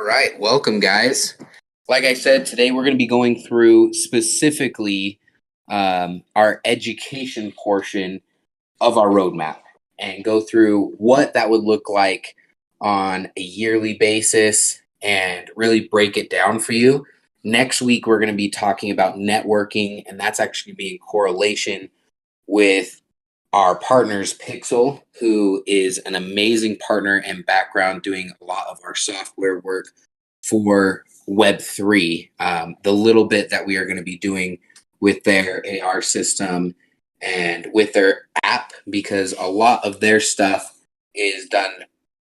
All right, welcome, guys. Like I said, today we're going to be going through specifically our education portion of our roadmap and go through what that would look like on a yearly basis and really break it down for you. Next week, we're going to be talking about networking, and that's actually going to be in correlation with our partners, Pixel, who is an amazing partner and background doing a lot of our software work for Web3. The little bit that we are going to be doing with their AR system and with their app, because a lot of their stuff is done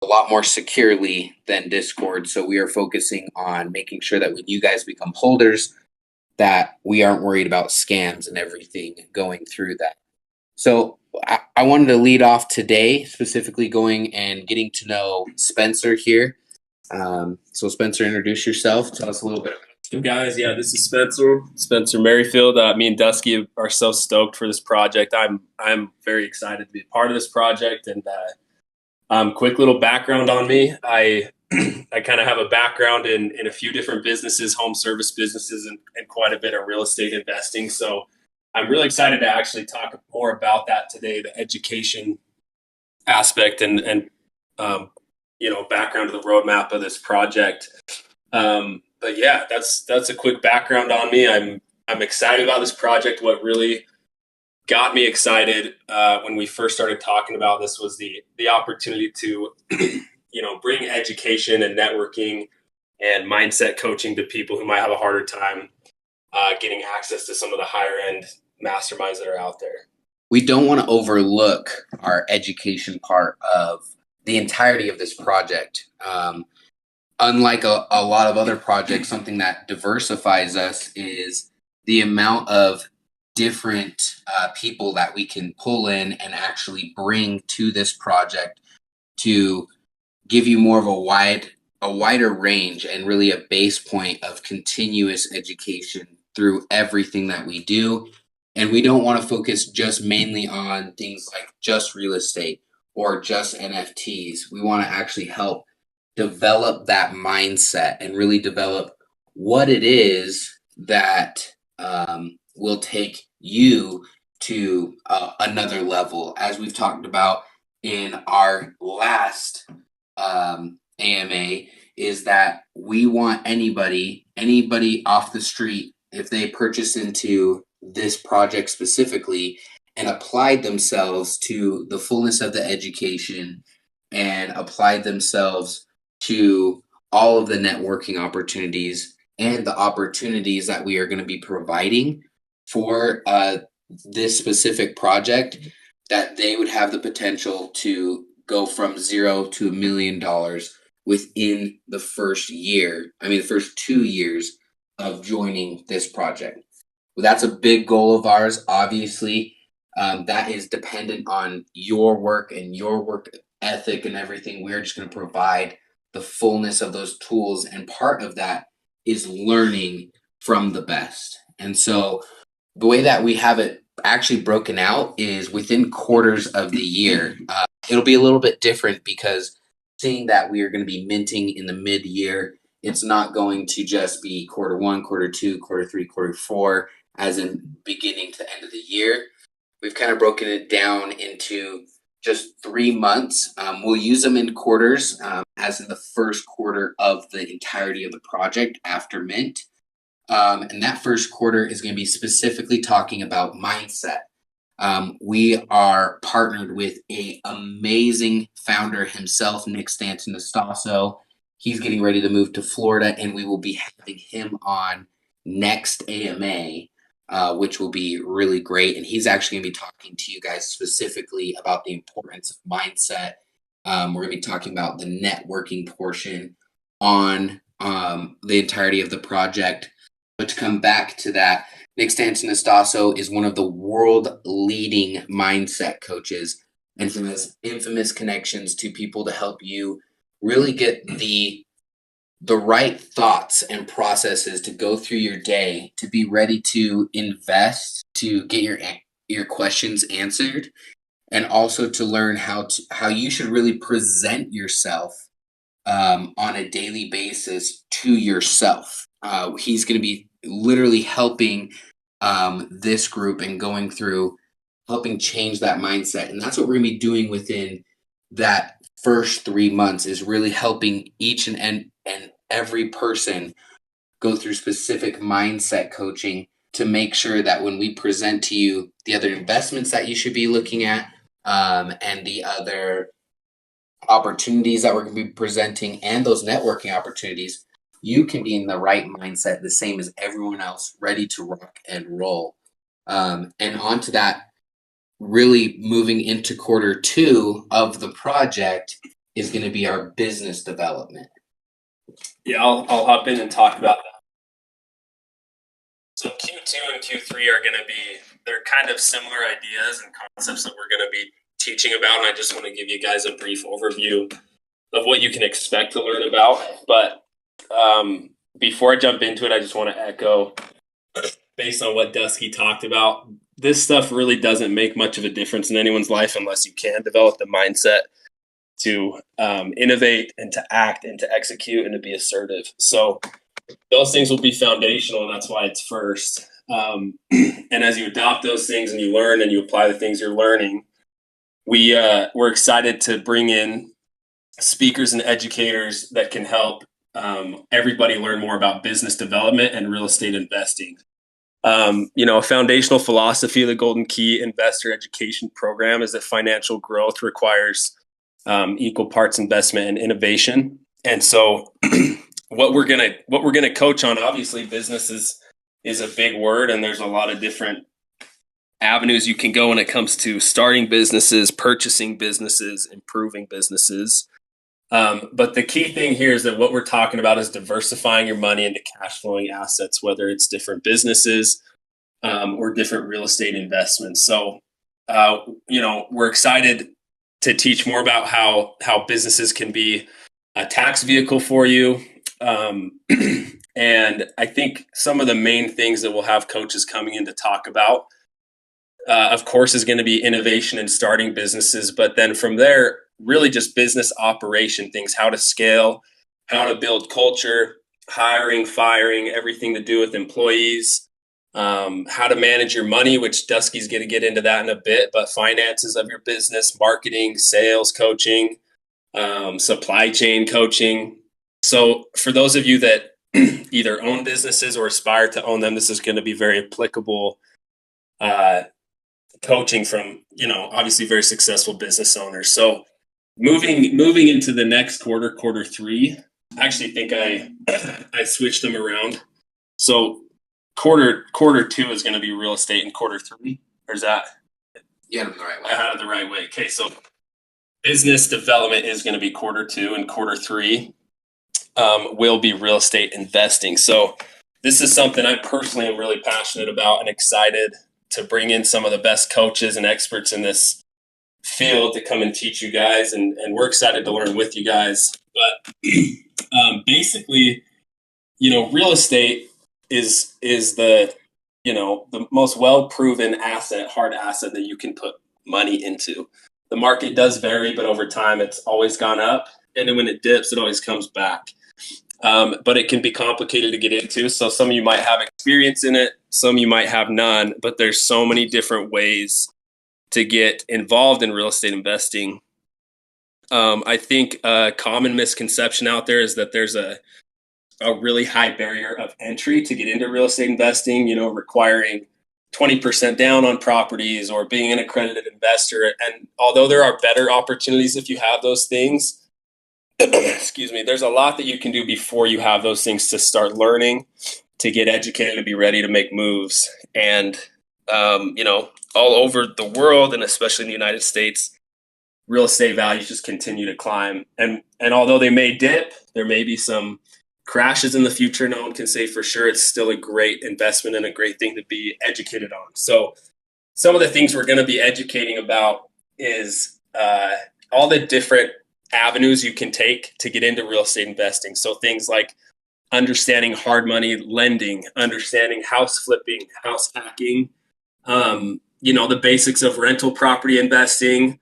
a lot more securely than Discord. So we are focusing on making sure that when you guys become holders, that we aren't worried about scams and everything going through that. So I wanted to lead off today, specifically going and getting to know Spencer here. So Spencer, introduce yourself. Tell us a little bit. Hey guys, yeah, this is Spencer Merrifield. Me and Dusky are so stoked for this project. I'm very excited to be a part of this project. And quick little background on me. I I kind of have a background in a few different businesses, home service businesses, and quite a bit of real estate investing. So I'm really excited to actually talk more about that today, the education aspect and background to the roadmap of this project. But yeah, that's a quick background on me. I'm excited about this project. What really got me excited when we first started talking about this was the opportunity to bring education and networking and mindset coaching to people who might have a harder time getting access to some of the higher end masterminds that are out there. We don't want to overlook our education part of the entirety of this project. Unlike a lot of other projects, something that diversifies us is the amount of different people that we can pull in and actually bring to this project to give you more of a wider range and really a base point of continuous education through everything that we do. And we don't want to focus just mainly on things like just real estate or just NFTs. We want to actually help develop that mindset and really develop what it is that will take you to another level. As we've talked about in our last AMA, is that we want anybody off the street, if they purchase into this project specifically and applied themselves to the fullness of the education and applied themselves to all of the networking opportunities and the opportunities that we are going to be providing for this specific project, that they would have the potential to go from $0 to $1 million within the first year. The first 2 years of joining this project. Well, that's a big goal of ours. Obviously, that is dependent on your work and your work ethic and everything. We're just going to provide the fullness of those tools, and part of that is learning from the best. And so the way that we have it actually broken out is within quarters of the year. It'll be a little bit different because seeing that we are going to be minting in the mid-year, it's not going to just be quarter one, quarter two, quarter three, quarter four, as in beginning to end of the year. We've kind of broken it down into just 3 months. We'll use them in quarters, as in the first quarter of the entirety of the project after mint. And that first quarter is going to be specifically talking about mindset. We are partnered with an amazing founder himself, Nick Stanton-Nastasso. He's getting ready to move to Florida, and we will be having him on next AMA, which will be really great. And he's actually going to be talking to you guys specifically about the importance of mindset. We're going to be talking about the networking portion on the entirety of the project. But to come back to that, Nick Stanton-Nastasso is one of the world leading mindset coaches and has infamous connections to people to help you really get the right thoughts and processes to go through your day, to be ready to invest, to get your questions answered, and also to learn how you should really present yourself on a daily basis to yourself. He's going to be literally helping this group and going through helping change that mindset. And that's what we're going to be doing within that first 3 months, is really helping each and every person go through specific mindset coaching to make sure that when we present to you the other investments that you should be looking at, and the other opportunities that we're going to be presenting and those networking opportunities, you can be in the right mindset, the same as everyone else, ready to rock and roll. And onto that, really moving into quarter 2 of the project is going to be our business development. Yeah, I'll hop in and talk about that. So Q2 and Q3 are going to be, they're kind of similar ideas and concepts that we're going to be teaching about. And I just want to give you guys a brief overview of what you can expect to learn about. But before I jump into it, I just want to echo, based on what Dusky talked about, this stuff really doesn't make much of a difference in anyone's life unless you can develop the mindset to innovate and to act and to execute and to be assertive. So those things will be foundational, and that's why it's first. And as you adopt those things and you learn and you apply the things you're learning, we're excited to bring in speakers and educators that can help everybody learn more about business development and real estate investing. A foundational philosophy of the Golden Key Investor Education Program is that financial growth requires equal parts investment and innovation. And so what we're gonna coach on, obviously business is a big word, and there's a lot of different avenues you can go when it comes to starting businesses, purchasing businesses, improving businesses. But the key thing here is that what we're talking about is diversifying your money into cash flowing assets, whether it's different businesses or different real estate investments. So, we're excited to teach more about how businesses can be a tax vehicle for you. And I think some of the main things that we'll have coaches coming in to talk about, of course, is going to be innovation and starting businesses. But then from there, really just business operation things, how to scale, how to build culture, hiring, firing, everything to do with employees, how to manage your money, which Dusky's going to get into that in a bit, but finances of your business, marketing, sales coaching, supply chain coaching. So for those of you that either own businesses or aspire to own them, this is going to be very applicable coaching from, obviously very successful business owners. So moving into the next quarter 3, I actually think I switched them around. So quarter 2 is going to be real estate, and quarter 3, or is that? You had it the right way. I had it the right way. Okay, so business development is going to be quarter 2, and quarter 3 will be real estate investing. So this is something I personally am really passionate about and excited to bring in some of the best coaches and experts in this field to come and teach you guys, and we're excited to learn with you guys. But basically, real estate is the the most well-proven asset, hard asset that you can put money into. The market does vary, but over time it's always gone up, and then when it dips, it always comes back. But it can be complicated to get into. So some of you might have experience in it, some of you might have none, but there's so many different ways to get involved in real estate investing. I think a common misconception out there is that there's a really high barrier of entry to get into real estate investing, requiring 20% down on properties or being an accredited investor. And although there are better opportunities if you have those things, excuse me, there's a lot that you can do before you have those things to start learning, to get educated, to be ready to make moves. And, all over the world, and especially in the United States, real estate values just continue to climb. And although they may dip, there may be some crashes in the future. No one can say for sure. It's still a great investment and a great thing to be educated on. So some of the things we're going to be educating about is all the different avenues you can take to get into real estate investing. So things like understanding hard money lending, understanding house flipping, house hacking, the basics of rental property investing.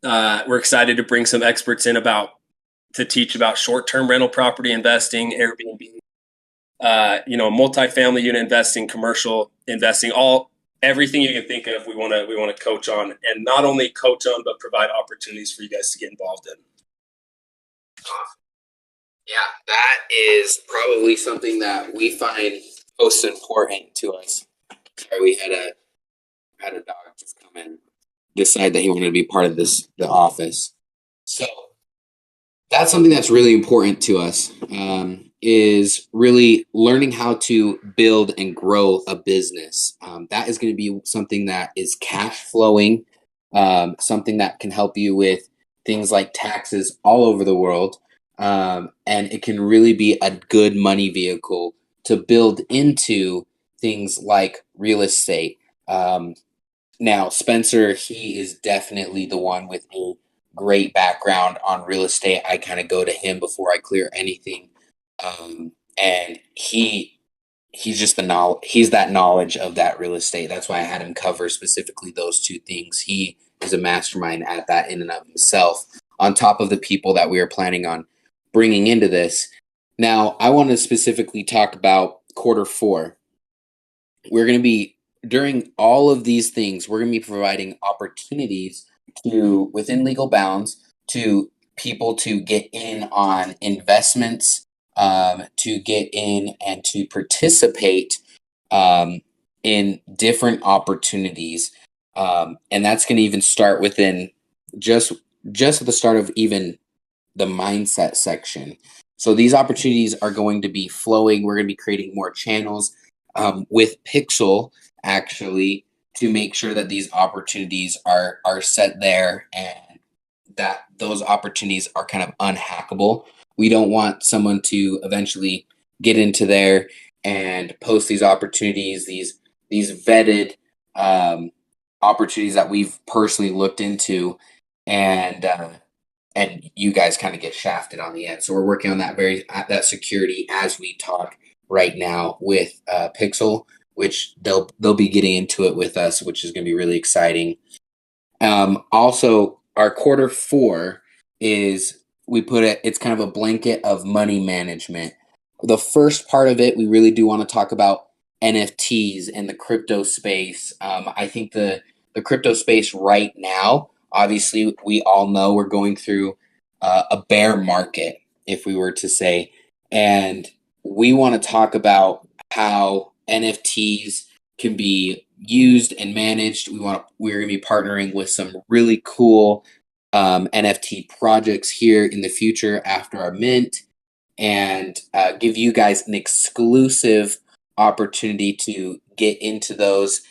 We're excited to bring some experts in about to teach about short-term rental property investing, Airbnb, multifamily unit investing, commercial investing, everything you can think of. We want to coach on, and not only coach on, but provide opportunities for you guys to get involved in. Yeah, that is probably something that we find most important to us. Sorry, we had a dog just come in, decide that he wanted to be part of the office. So that's something that's really important to us, is really learning how to build and grow a business. That is going to be something that is cash flowing, something that can help you with things like taxes all over the world. And it can really be a good money vehicle to build into things like real estate. Now, Spencer, he is definitely the one with a great background on real estate. I kind of go to him before I clear anything. And he's just he's that knowledge of that real estate. That's why I had him cover specifically those two things. He is a mastermind at that in and of himself, on top of the people that we are planning on bringing into this. Now, I want to specifically talk about Q4. We're going to be, during all of these things, we're going to be providing opportunities to, within legal bounds, to people to get in on investments, to get in and to participate in different opportunities. And that's going to even start within just at the start of even the mindset section. So these opportunities are going to be flowing. We're going to be creating more channels with Pixel, actually, to make sure that these opportunities are set there and that those opportunities are kind of unhackable. We don't want someone to eventually get into there and post these opportunities, these vetted opportunities that we've personally looked into, and you guys kind of get shafted on the end. So we're working on that security as we talk right now with Pixel, which they'll be getting into it with us, which is going to be really exciting. Also, our Q4 is, it's kind of a blanket of money management. The first part of it, we really do want to talk about NFTs and the crypto space. I think the crypto space right now, obviously, we all know we're going through a bear market, if we were to say, and we want to talk about how NFTs can be used and managed. We're going to be partnering with some really cool NFT projects here in the future after our mint, and give you guys an exclusive opportunity to get into those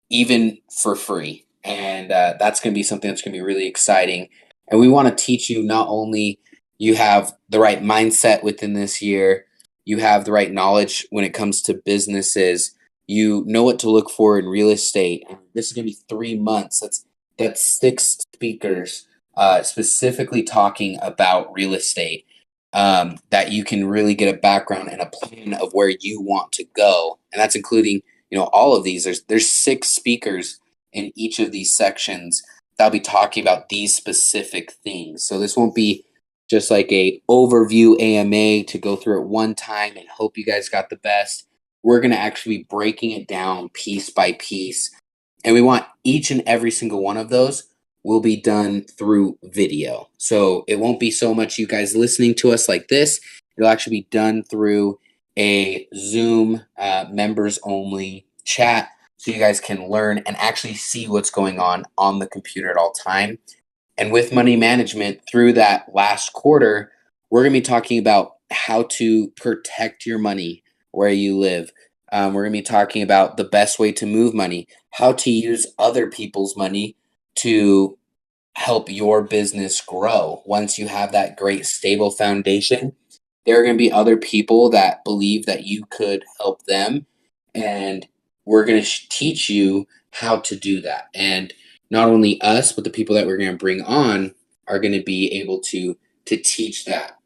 even for free. And that's going to be something that's going to be really exciting. And we want to teach you, not only you have the right mindset within this year, you have the right knowledge when it comes to businesses, you know what to look for in real estate. And this is going to be 3 months. That's 6 speakers specifically talking about real estate, that you can really get a background and a plan of where you want to go. And that's including, all of these. There's 6 speakers in each of these sections that'll be talking about these specific things. So this won't be just like a overview AMA to go through it one time and hope you guys got the best. We're going to actually be breaking it down piece by piece. And we want each and every single one of those will be done through video. So it won't be so much you guys listening to us like this. It'll actually be done through a Zoom members only chat, so you guys can learn and actually see what's going on the computer at all time. And with money management, through that last quarter, we're going to be talking about how to protect your money where you live. We're going to be talking about the best way to move money, how to use other people's money to help your business grow. Once you have that great stable foundation, there are going to be other people that believe that you could help them. And we're going to teach you how to do that. And not only us, but the people that we're going to bring on are going to be able to teach that.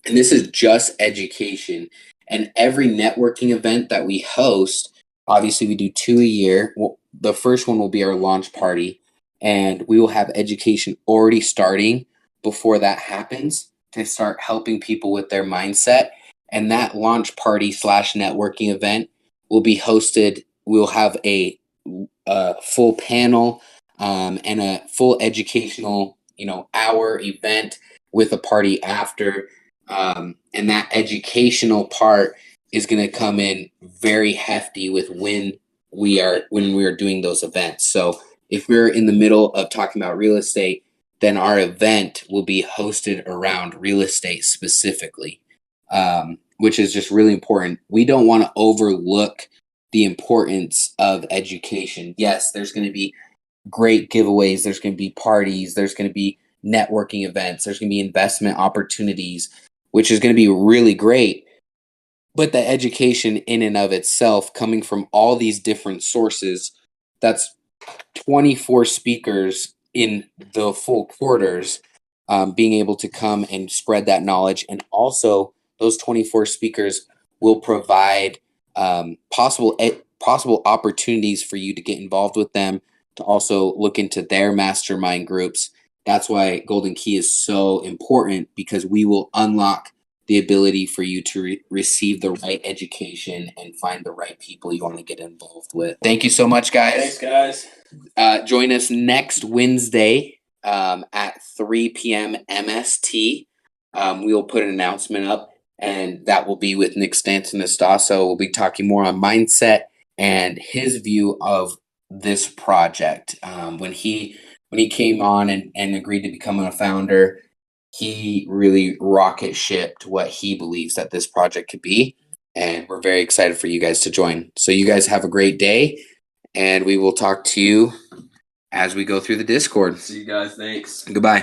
And this is just education. And every networking event that we host, obviously we do 2 a year. Well, the first one will be our launch party, and we will have education already starting before that happens. to start helping people with their mindset. And that launch party / networking event will be hosted. We'll have a full panel and a full educational, hour event with a party after. And that educational part is going to come in very hefty with when we are doing those events. So if we're in the middle of talking about real estate, then our event will be hosted around real estate specifically, which is just really important. We don't want to overlook the importance of education. Yes, there's going to be great giveaways. There's going to be parties. There's going to be networking events. There's going to be investment opportunities, which is going to be really great. But the education in and of itself, coming from all these different sources, that's 24 speakers in the full quarters, being able to come and spread that knowledge. And also those 24 speakers will provide possible opportunities for you to get involved with them, to also look into their mastermind groups. That's why Golden Key is so important, because we will unlock the ability for you to receive the right education and find the right people you want to get involved with. Thank you so much, guys. Thanks, guys. Join us next Wednesday at 3 p.m. MST. We will put an announcement up, and that will be with Nick Stanton-Estasso. We'll be talking more on mindset and his view of this project. When he came on and agreed to become a founder, he really rocket shipped what he believes that this project could be. And we're very excited for you guys to join. So you guys have a great day, and we will talk to you as we go through the Discord. See you guys. Thanks. Goodbye.